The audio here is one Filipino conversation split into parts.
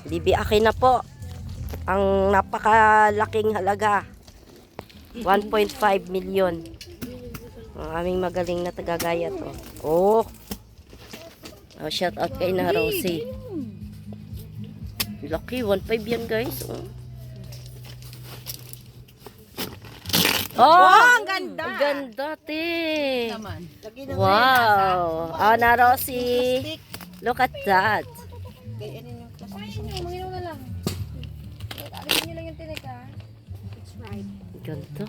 Bibi, akin na po. Ang napakalaking halaga. 1.5 million. Ang aming magaling na tagagaya to. Oh. Shout out kay na Rosie. Laki, 1.5 yan guys. Oh, ang ganda. Ang ganda, te. Naman. Wow. Oh, na Rosie. Look at that. Manginom na lang. Alisin nyo lang yung tinik ha. It's right. Ganda.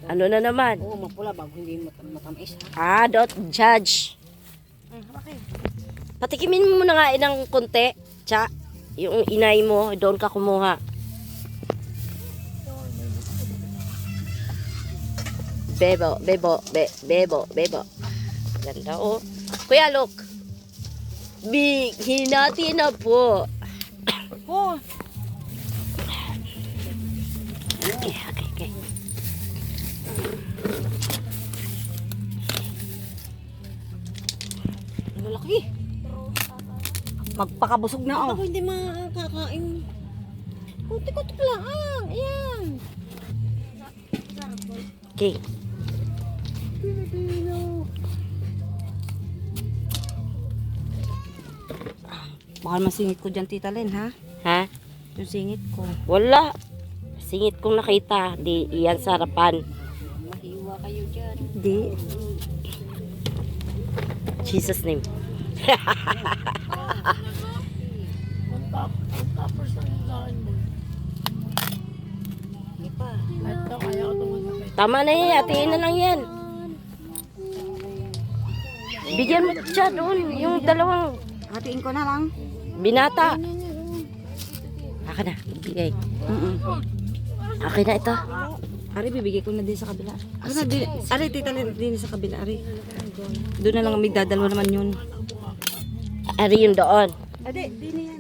Ano na naman? Oo, mapula bago hindi matamis ha. Don't judge. Okay. Patikimin mo muna nga ng konti. Tsa, yung inay mo, doon ka kumuha. Bebo, bebo, bebo, bebo. Ganda oh. Kuya, look. Big, hinati na po. Oh, Okay, okay, okay. malaki. Magpakabusog na oh. Ako hindi makakain. Kunti-kunti pa lang. Ayan. Okay. Baka masingit ko dyan, Tita Len, ha? Ha? Yung singit ko. Wala. Singit kong nakita. Di iyan sa harapan. Mahiwa kayo dyan. Hindi. Jesus name. Hindi pa. Tama na yan. Hatiin na lang yan. Bigyan mo siya doon. Yung dalawang Hatiin ko na lang. binata. Akin na. Bigay. Akin na ito. Ari, bibigay ko na din sa kabila. Ari, Tita Len, din sa kabila, Ari. Doon na lang may dadalwa naman yun. Ari yung doon. Ade, di na yan.